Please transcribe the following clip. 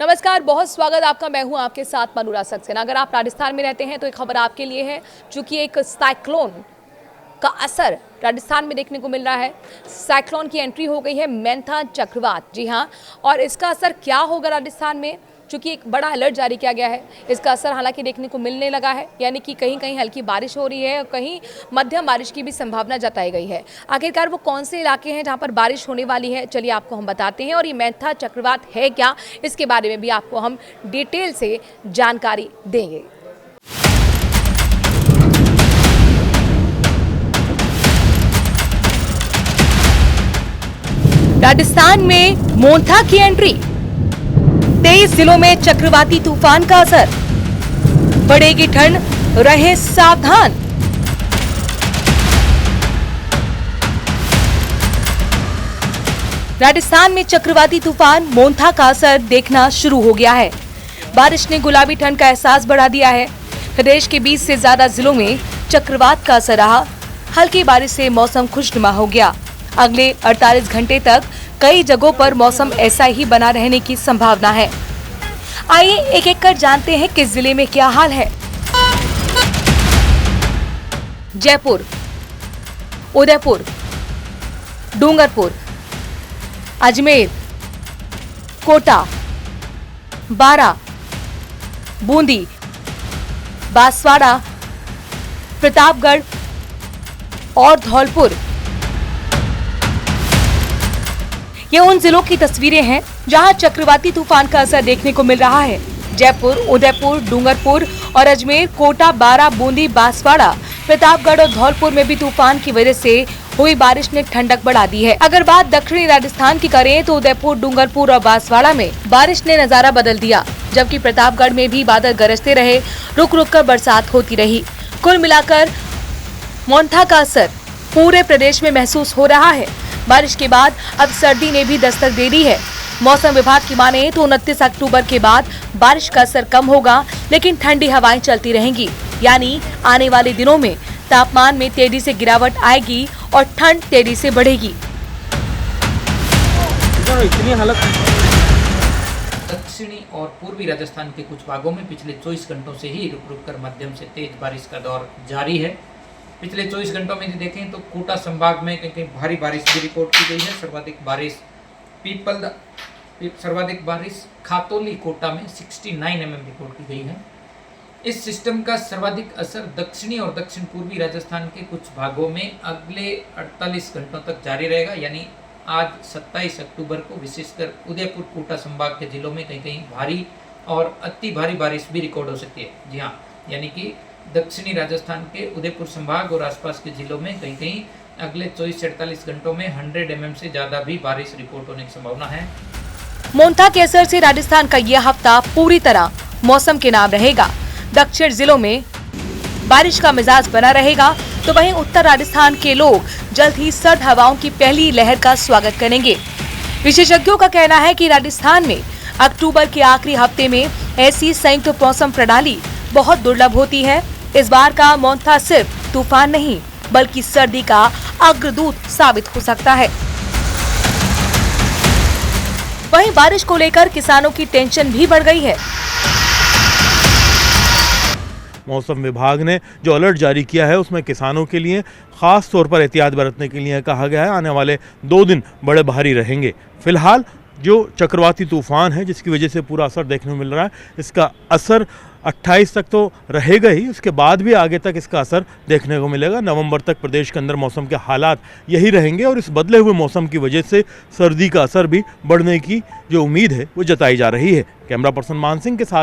नमस्कार, बहुत स्वागत आपका। मैं हूं आपके साथ मनुरा सक्सेना। अगर आप राजस्थान में रहते हैं तो एक खबर आपके लिए है, चूंकि एक साइक्लोन का असर राजस्थान में देखने को मिल रहा है। साइक्लोन की एंट्री हो गई है, मेंथा चक्रवात। जी हां, और इसका असर क्या होगा राजस्थान में, चूंकि एक बड़ा अलर्ट जारी किया गया है। इसका असर हालांकि देखने को मिलने लगा है, यानी कि कहीं कहीं हल्की बारिश हो रही है और कहीं मध्यम बारिश की भी संभावना जताई गई है। आखिरकार वो कौन से इलाके हैं जहां पर बारिश होने वाली है, चलिए आपको हम बताते हैं। और ये मेंथा चक्रवात है क्या, इसके बारे में भी आपको हम डिटेल से जानकारी देंगे। राजस्थान में मोंथा की एंट्री, 23 जिलों में चक्रवाती तूफान का असर, बढ़ेगी ठंड, रहे सावधान। राजस्थान में चक्रवाती तूफान मोंथा का असर देखना शुरू हो गया है। बारिश ने गुलाबी ठंड का एहसास बढ़ा दिया है। प्रदेश के 20 से ज्यादा जिलों में चक्रवात का असर रहा। हल्की बारिश से मौसम खुशनुमा हो गया। अगले 48 घंटे तक कई जगहों पर मौसम ऐसा ही बना रहने की संभावना है। आइए एक एक कर जानते हैं किस जिले में क्या हाल है। जयपुर, उदयपुर, डूंगरपुर, अजमेर, कोटा, बारा, बूंदी, बांसवाड़ा, प्रतापगढ़ और धौलपुर, ये उन जिलों की तस्वीरें हैं जहां चक्रवाती तूफान का असर देखने को मिल रहा है। जयपुर, उदयपुर, डूंगरपुर और अजमेर, कोटा, बारा, बूंदी, बांसवाड़ा, प्रतापगढ़ और धौलपुर में भी तूफान की वजह से हुई बारिश ने ठंडक बढ़ा दी है। अगर बात दक्षिणी राजस्थान की करें तो उदयपुर, डूंगरपुर और बांसवाड़ा में बारिश ने नजारा बदल दिया, जबकि प्रतापगढ़ में भी बादल गरजते रहे, रुक रुक कर बरसात होती रही। कुल मिलाकर मोंथा का असर पूरे प्रदेश में महसूस हो रहा है। बारिश के बाद अब सर्दी ने भी दस्तक दे दी है। मौसम विभाग की माने तो 29 अक्टूबर के बाद बारिश का असर कम होगा, लेकिन ठंडी हवाएं चलती रहेंगी। यानी आने वाले दिनों में तापमान में तेजी से गिरावट आएगी और ठंड तेजी से बढ़ेगी। दक्षिणी और पूर्वी राजस्थान के कुछ भागों में पिछले 24 घंटों से ही रुक रुक कर मध्यम से तेज बारिश का दौर जारी है। पिछले 24 घंटों में यदि देखें तो कोटा संभाग में कहीं भारी बारिश भी रिकॉर्ड की गई है। सर्वाधिक बारिश खातौली कोटा में 69 mm रिकॉर्ड की गई है। इस सिस्टम का सर्वाधिक असर दक्षिणी और दक्षिण पूर्वी राजस्थान के कुछ भागों में अगले 48 घंटों तक जारी रहेगा। यानी आज 27 अक्टूबर को विशेषकर उदयपुर, कोटा संभाग के जिलों में कहीं कहीं भारी और अति भारी बारिश भी रिकॉर्ड हो सकती है। जी हाँ, यानी कि दक्षिणी राजस्थान के उदयपुर संभाग और आसपास के जिलों में कहीं कहीं अगले 24 से 48 घंटों में 100 mm से ज्यादा भी बारिश रिकॉर्ड होने की संभावना है। मोंथा के असर से राजस्थान का यह हफ्ता पूरी तरह मौसम के नाम रहेगा। दक्षिण जिलों में बारिश का मिजाज बना रहेगा, तो वहीं उत्तर राजस्थान के लोग जल्द ही सर्द हवाओं की पहली लहर का स्वागत करेंगे। विशेषज्ञों का कहना है कि राजस्थान में अक्टूबर के आखिरी हफ्ते में ऐसी संयुक्त मौसम प्रणाली बहुत दुर्लभ होती है। इस बार का मोंथा सिर्फ तूफान नहीं, बल्कि सर्दी का अग्रदूत साबित हो सकता है। वहीं बारिश को लेकर किसानों की टेंशन भी बढ़ गई है। मौसम विभाग ने जो अलर्ट जारी किया है उसमें किसानों के लिए खास तौर पर एहतियात बरतने के लिए कहा गया है। आने वाले 2 दिन बड़े भारी रहेंगे। फिलहाल जो चक्रवाती तूफान है जिसकी वजह से पूरा असर देखने को मिल रहा है, इसका असर 28 तक तो रहेगा ही, उसके बाद भी आगे तक इसका असर देखने को मिलेगा। नवंबर तक प्रदेश के अंदर मौसम के हालात यही रहेंगे और इस बदले हुए मौसम की वजह से सर्दी का असर भी बढ़ने की जो उम्मीद है वो जताई जा रही है। कैमरा पर्सन मान सिंह के साथ